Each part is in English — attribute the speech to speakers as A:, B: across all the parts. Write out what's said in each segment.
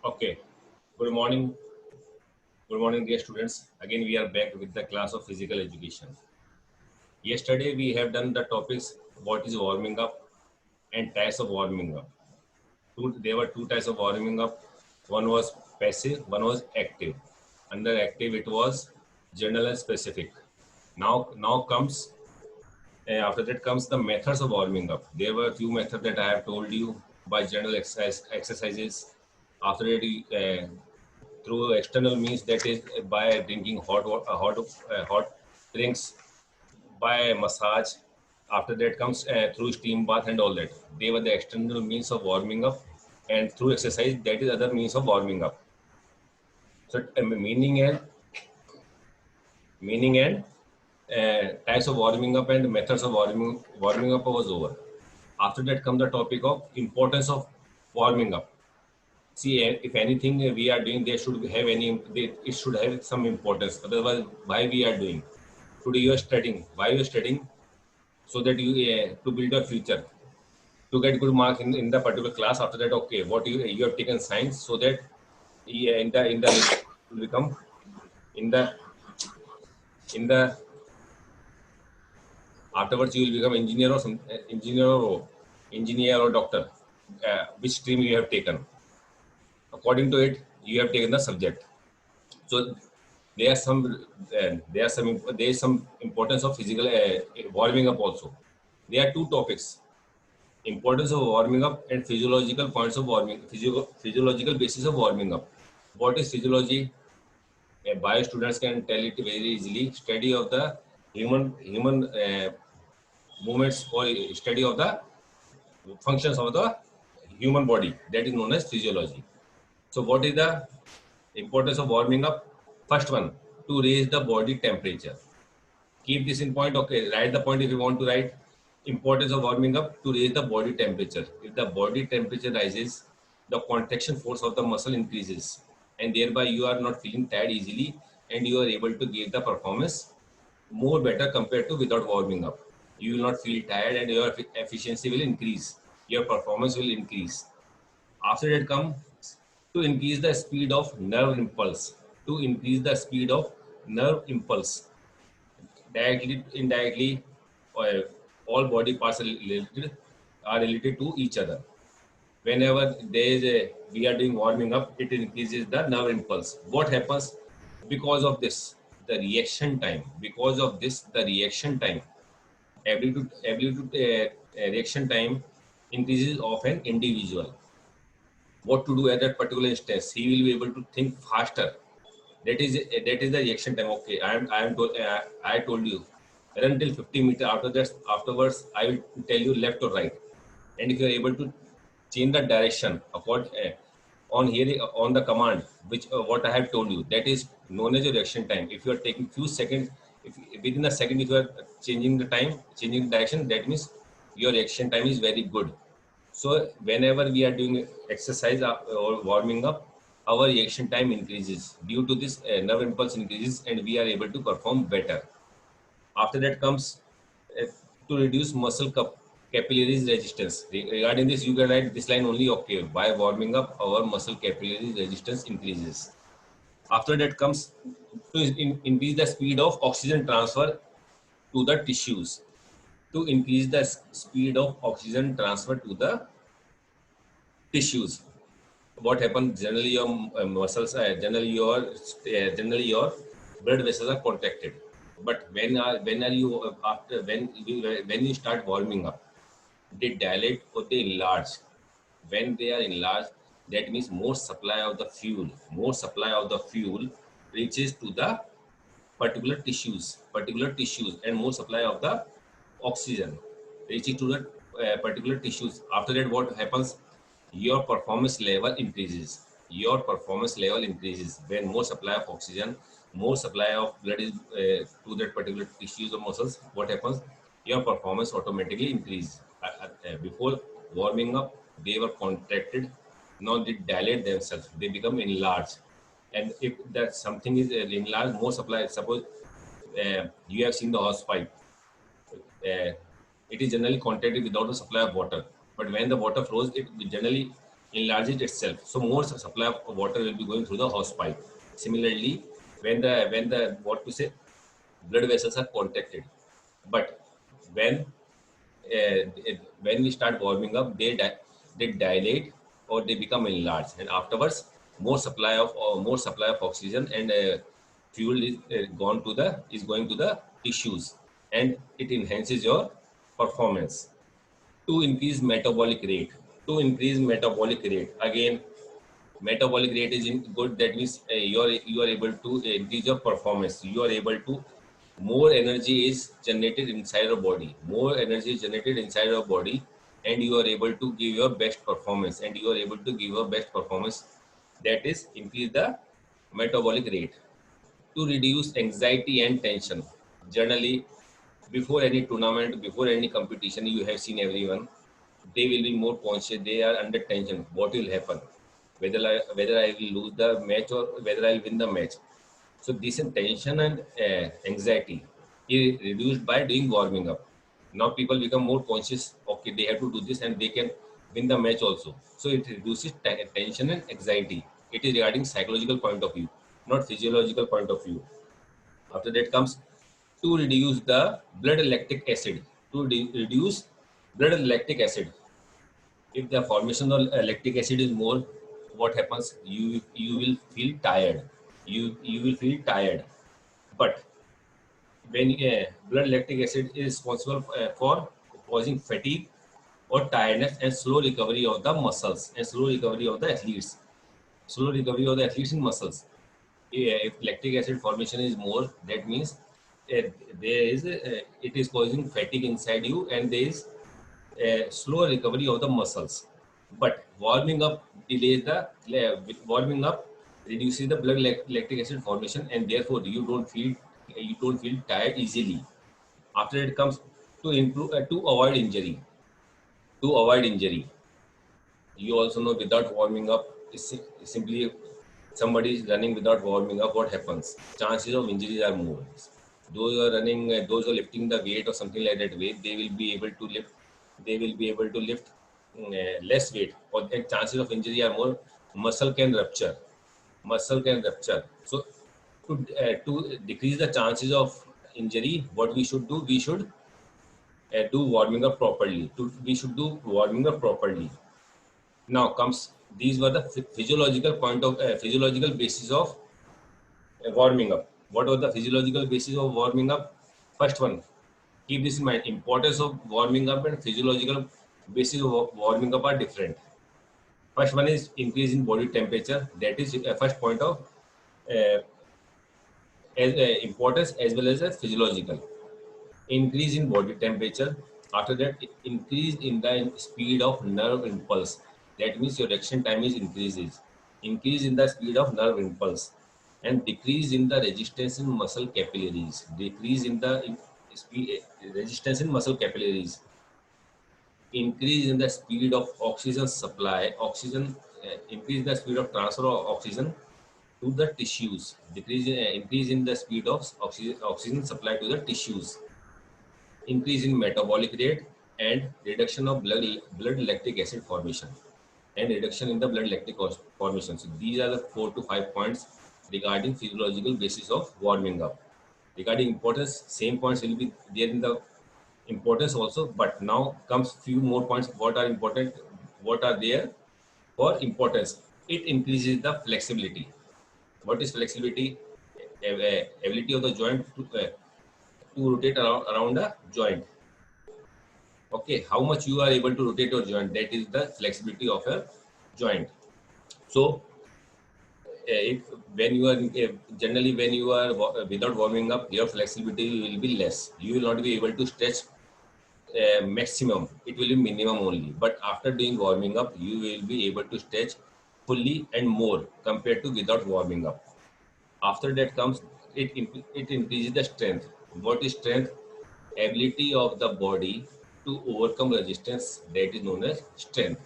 A: Okay. Good morning. Good morning, dear students. Again, we are back with the class of physical education. Yesterday, we have done the topics what is warming up and types of warming up. There were two types of warming up. One was passive, one was active. Under active, it was general and specific. Now comes after that comes the methods of warming up. There were a few methods that I have told you by general exercises. After that, through external means, that is by drinking hot drinks, by massage. After that comes through steam bath and all that. They were the external means of warming up, and through exercise, that is other means of warming up. So meaning and types of warming up and methods of warming up was over. After that comes the topic of importance of warming up. See, if anything we are doing, it should have some importance. Otherwise, why we are doing? Today you are studying. Why you are studying? So that you to build your future, to get good mark in the particular class. After that, okay, what you have taken science, so that in the will become in the afterwards you will become engineer or some engineer or doctor. Which stream you have taken? According to it, you have taken the subject. So there are some there is some importance of physical warming up also. There are two topics: importance of warming up and physiological points of physiological basis of warming up. What is physiology? Bio students can tell it very easily. Study of the human movements, or study of the functions of the human body. That is known as physiology. So what is the importance of warming up? First one, to raise the body temperature. Keep this in point. Okay, write the point if you want to write. Importance of warming up to raise the body temperature. If the body temperature rises, the contraction force of the muscle increases, and thereby you are not feeling tired easily, and you are able to give the performance more better compared to without warming up. You will not feel tired, and your efficiency will increase. Your performance will increase. After that come to increase the speed of nerve impulse. To increase the speed of nerve impulse, directly, indirectly, uh, all body parts are related to each other. Whenever we are doing warming up, it increases the nerve impulse. What happens because of this? The reaction time. Because of this, the reaction time, reaction time increases of an individual. What to do at that particular instance? He will be able to think faster. That is the reaction time. Okay, I told you, run till 50 meter. Afterwards I will tell you left or right, and if you are able to change the direction on hearing on the command, which what I have told you, that is known as your reaction time. If you are taking few seconds, if within a second if you are changing the time, changing the direction, that means your reaction time is very good. So whenever we are doing exercise or warming up, our reaction time increases. Due to this, nerve impulse increases, and we are able to perform better. After that comes uh, to reduce muscle capillaries resistance. Regarding this, you can write this line only. Okay, by warming up, our muscle capillaries resistance increases. After that comes to increase the speed of oxygen transfer to the tissues. To increase the speed of oxygen transfer to the tissues, what happens generally? Your muscles, generally your blood vessels are contracted. But when are you after when you start warming up, they dilate or they enlarge. When they are enlarged, that means more supply of the fuel reaches to the particular tissues, and more supply of the oxygen reaching to the particular tissues. After that, what happens? Your performance level increases when more supply of oxygen, more supply of blood is to that particular tissues or muscles. What happens? Your performance automatically increase. Before warming up, they were contracted. Now they dilate themselves, they become enlarged. And if that something is enlarged, more supply. Suppose you have seen the hose pipe. uh, it is generally contracted without a supply of water. But when the water flows, it generally enlarges itself. So more supply of water will be going through the hose pipe. Similarly, when the what to say blood vessels are contracted, but when when we start warming up, they dilate or they become enlarged, and afterwards more supply of oxygen and fuel is going to the tissues, and it enhances your performance. To increase metabolic rate, again, metabolic rate is good. That means you are able to increase your performance. You are able to more energy is generated inside your body. More energy is generated inside your body, and you are able to give your best performance. And you are able to give your best performance. That is increase the metabolic rate. To reduce anxiety and tension. Generally, before any tournament, before any competition, you have seen everyone. They will be more conscious. They are under tension. What will happen? Whether I will lose the match or whether I will win the match. So this tension and anxiety is reduced by doing warming up. Now people become more conscious. Okay, they have to do this and they can win the match also. So it reduces tension and anxiety. It is regarding psychological point of view, not physiological point of view. After that comes to reduce the blood lactic acid. Reduce blood lactic acid. If the formation of lactic acid is more, what happens? You will feel tired. You will feel tired. But when blood lactic acid is responsible for causing fatigue or tiredness and slow recovery of the muscles and slow recovery of the athletes. Slow recovery of the athletes in muscles. If lactic acid formation is more, that means it is causing fatigue inside you, and there is a slow recovery of the muscles. But warming up reduces the blood lactic acid formation, and therefore you don't feel tired easily. After it comes to improve to avoid injury. To avoid injury, you also know without warming up, simply somebody is running without warming up, what happens? Chances of injuries are more. Those who are running, those who are lifting the weight or something like that weight, they will be able to lift. They will be able to lift less weight, or the chances of injury are more. Muscle can rupture. Muscle can rupture. So to decrease the chances of injury, what we should do? We should do warming up properly. We should do warming up properly. Now comes, these were the physiological basis of warming up. What was the physiological basis of warming up? First one, keep this in mind. Importance of warming up and physiological basis of warming up are different. First one is increase in body temperature. That is first point of uh, importance as well as physiological. Increase in body temperature. After that, increase in the speed of nerve impulse. That means your reaction time is increases. Increase in the speed of nerve impulse, and decrease in the resistance in muscle capillaries. Decrease in the resistance in muscle capillaries. Increase in the speed of oxygen supply. Increase the speed of transfer of oxygen to the tissues. Increase in the speed of oxygen supply to the tissues. Increase in metabolic rate, and reduction of blood lactic acid formation, and reduction in the blood lactic formation. So these are the 4 to 5 points regarding physiological basis of warming up. Regarding importance, same points will be there in the importance also, but now comes few more points. What are important? What are there for importance? It increases the flexibility. What is flexibility? Ability of the joint to rotate around the joint. Okay, how much you are able to rotate your joint, that is the flexibility of your joint. So if when you are generally when you are without warming up, your flexibility will be less. You will not be able to stretch maximum. It will be minimum only, but after doing warming up, you will be able to stretch fully and more compared to without warming up. After that comes, it increases the strength. What is strength? Ability of the body to overcome resistance, that is known as strength.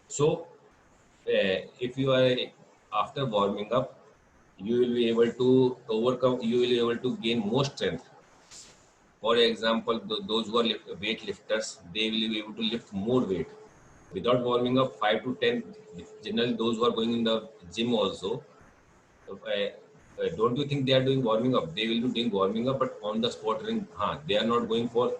A: So if you are after warming up, you will be able to overcome. You will be able to gain more strength. For example, those who are weight lifters, they will be able to lift more weight. Without warming up, 5 to 10, generally those who are going in the gym also, don't you think they are doing warming up? They will be doing warming up, but on the spot running, they are not going for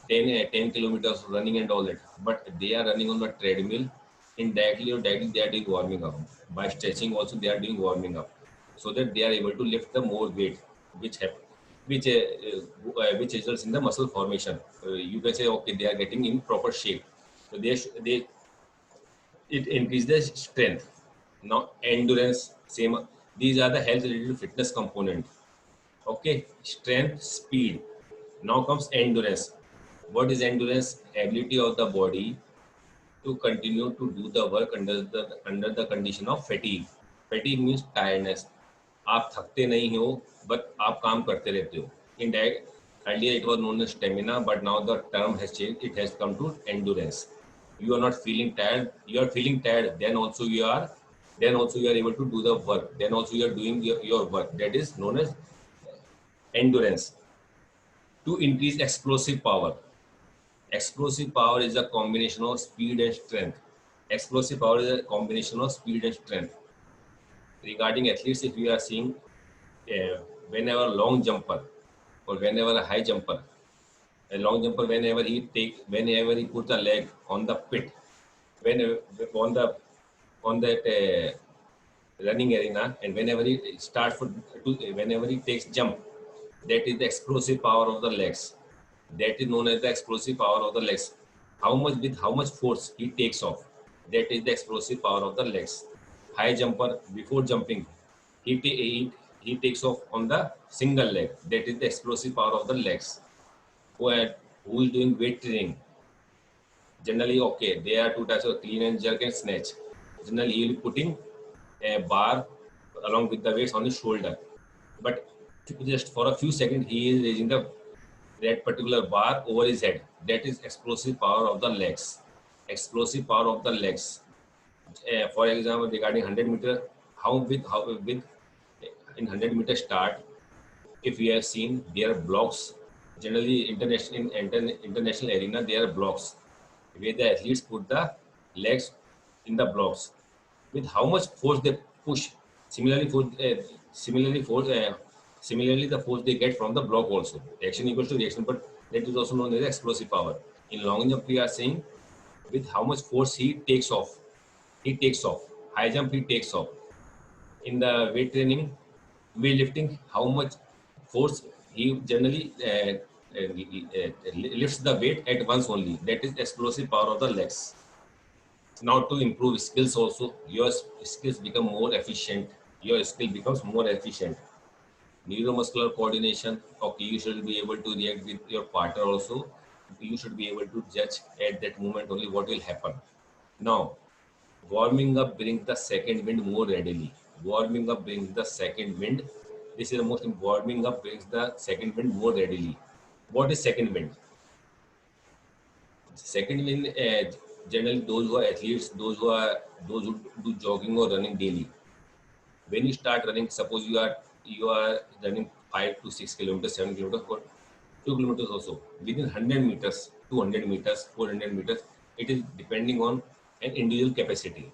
A: 10 kilometers running and all that, but they are running on the treadmill. Indirectly or directly, they are doing warming up. By stretching also, they are doing warming up, so that they are able to lift the more weight, which have, which results in the muscle formation. You can say, okay, they are getting in proper shape. So they it increases strength. Now endurance, same. These are the health related fitness component. Okay, strength, speed. Now comes endurance. What is endurance? Ability of the body to continue to do the work under the condition of fatigue. Fatigue means tiredness. आप थकते नहीं हो, but आप काम करते रहते हो. In that, earlier it was known as stamina, but now the term has changed. It has come to endurance. You are not feeling tired. You are feeling tired. Then also you are able to do the work. Then also you are doing your work. That is known as endurance. To increase explosive power. Explosive power is a combination of speed and strength. Explosive power is a combination of speed and strength. Regarding athletes, if you are seeing, whenever long jumper or whenever a high jumper, a long jumper, whenever he puts a leg on the pit, when on that running arena, and whenever he starts whenever he takes jump, that is the explosive power of the legs. That is known as the explosive power of the legs. How much force he takes off, that is the explosive power of the legs. High jumper, before jumping, he takes off on the single leg. That is the explosive power of the legs. Who is doing weight training, generally, okay, there are two types of clean and jerk and snatch. Generally, he will be putting a bar along with the weights on his shoulder, but just for a few seconds, he is raising that particular bar over his head. That is explosive power of the legs. Explosive power of the legs. For example, regarding 100 meter, how with in 100-meter start, if we have seen, there are blocks. Generally, international arena, there are blocks where the athletes put the legs in the blocks. With how much force they push, similarly, similarly the force they get from the block also. Action equals to reaction, but that is also known as explosive power. In long jump, we are saying with how much force he takes off. He takes off. High jump, he takes off. In the weight training, weightlifting, how much force he generally lifts the weight at once only. That is explosive power of the legs. Now to improve skills also, your skills become more efficient. Your skill becomes more efficient. Neuromuscular coordination. Okay, you should be able to react with your partner also. You should be able to judge at that moment only what will happen. Now, warming up brings the second wind more readily. Warming up brings the second wind. This is the most important. Warming up brings the second wind more readily. What is second wind? Second wind, generally those who are athletes, those who do jogging or running daily. When you start running, suppose you are running 5 to 6 kilometers, 7 kilometers, or 2 kilometers also. Within 100 meters, 200 meters, 400 meters, it is depending on an individual capacity.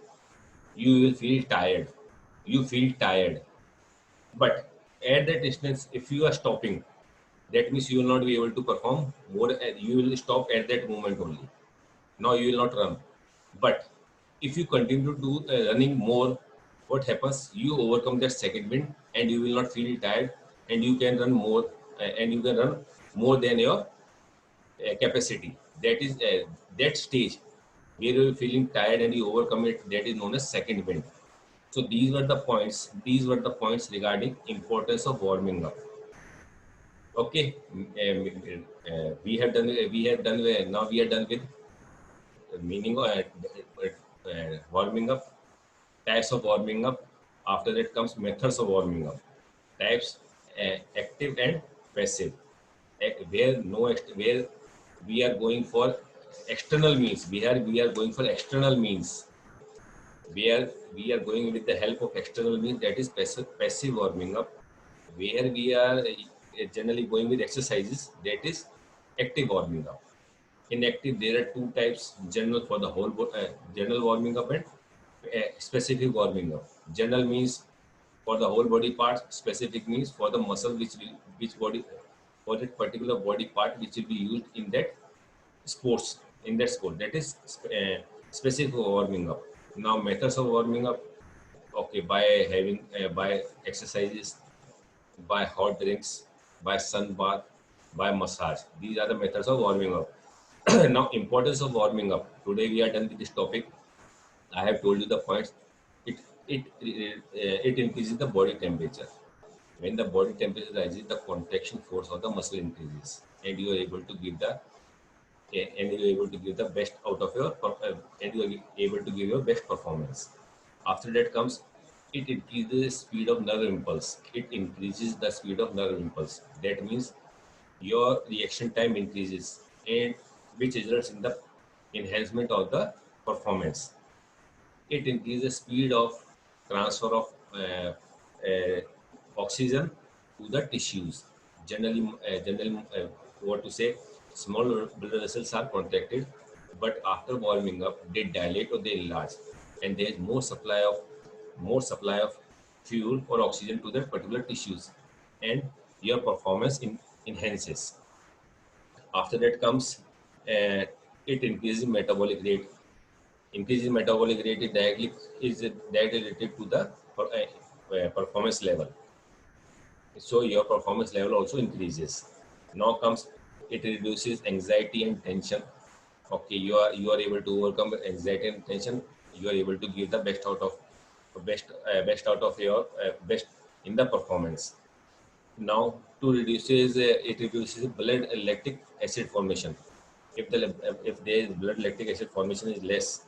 A: You will feel tired. You feel tired. But at that distance, if you are stopping, that means you will not be able to perform more. You will stop at that moment only. Now you will not run. But if you continue to do running more, what happens? You overcome that second wind and you will not feel tired, and you can run more, and you can run more than your capacity. That is that stage where you are feeling tired and you overcome it. That is known as second wind. So these were the points. These were the points regarding importance of warming up. Okay, we have done. We have done. Now we are done with meaning of warming up, types of warming up. After that comes methods of warming up. Types, active and passive. Where we are going for external means. We are going for external means. Where we are going with the help of external means, that is passive warming up. Where we are generally going with exercises, that is active warming up. Inactive, there are two types: general for the whole general warming up and specific warming up. General means for the whole body part. Specific means for the muscle which body, for that particular body part which will be used in that sports, in that sport. That is specific warming up. Now methods of warming up. Okay, by having by exercises, by hot drinks, by sun bath, by massage. These are the methods of warming up. Now, importance of warming up. Today we are done with this topic. I have told you the points. It increases the body temperature. When the body temperature rises, the contraction force of the muscle increases, and you are able to give the best out of your and you are able to give your best performance. After that comes, it increases speed of nerve impulse. It increases the speed of nerve impulse. That means your reaction time increases, and which results in the enhancement of the performance. It increases speed of transfer of oxygen to the tissues. Generally, what to say, small blood vessels are contracted, but after warming up, they dilate or they enlarge, and there is more supply of fuel or oxygen to that particular tissues, and your performance enhances. After that comes, it increases metabolic rate. Increasing metabolic rate is directly related to the performance level. So your performance level also increases. Now comes, it reduces anxiety and tension. Okay, you are able to overcome anxiety and tension. You are able to give the best out of your best in the performance. Now, it reduces blood lactic acid formation. If there is blood lactic acid formation is less,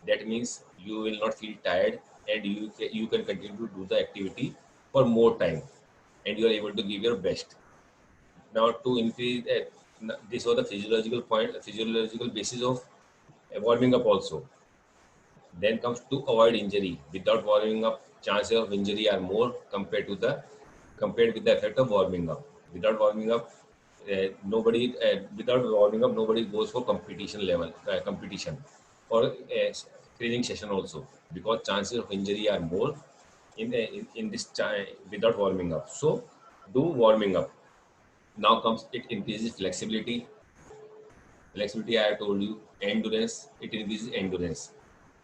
A: that means you will not feel tired, and you can continue to do the activity for more time, and you are able to give your best. Now, to increase this was the physiological basis of warming up also. Then comes to avoid injury. Without warming up, chances of injury are more compared with the effect of warming up. Without warming up, nobody goes for competition or training session also, because chances of injury are more in this time without warming up. So do warming up. Now comes, it increases flexibility. Flexibility, I have told you. Endurance, it increases endurance.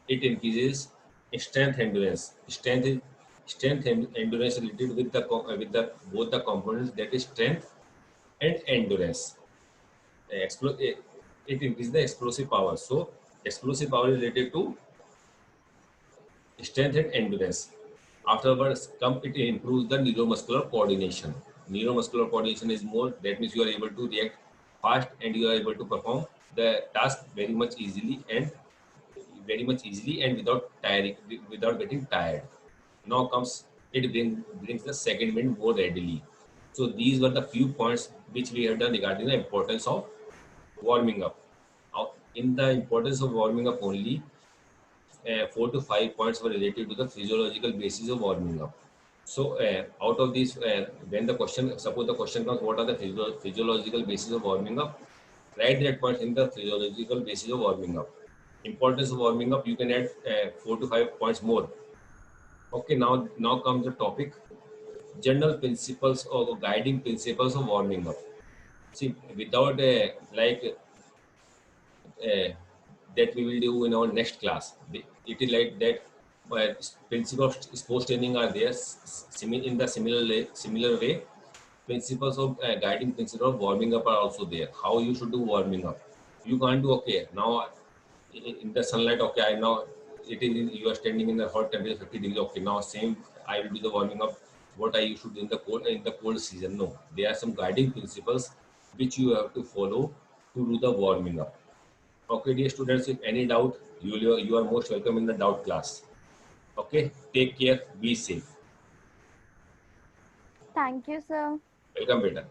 A: It increases strength endurance. Strength and endurance related with the both the components, that is strength and endurance. It increases the explosive power. So explosive power is related to strength and endurance. Afterwards, it improves the neuromuscular coordination. Neuromuscular coordination is more. That means you are able to react fast, and you are able to perform the task very much easily and without getting tired. Now comes, it brings the second wind more readily. So these were the few points which we have done regarding the importance of warming up. Now, in the importance of warming up only, 4 to 5 points were related to the physiological basis of warming up. So out of these, suppose the question comes, what are the physiological basis of warming up? Write that point in the physiological basis of warming up. Importance of warming up, you can add 4 to 5 points more. Okay, now comes the topic: general principles or guiding principles of warming up. See, without uh, that we will do in our next class. It is like that. Principles of sports training are there in the similar way. Principles of guiding principles of warming up are also there. How you should do warming up. You can't do, okay, now in the sunlight. Okay, I now you are standing in the hot temperature 50 degrees. Okay, now same I will do the warming up. What I used to do in the cold season. No, there are some guiding principles which you have to follow to do the warming up. Okay, dear students, if any doubt, you are most welcome in the doubt class. Okay, take care, be safe.
B: Thank you, sir.
A: Welcome, beta.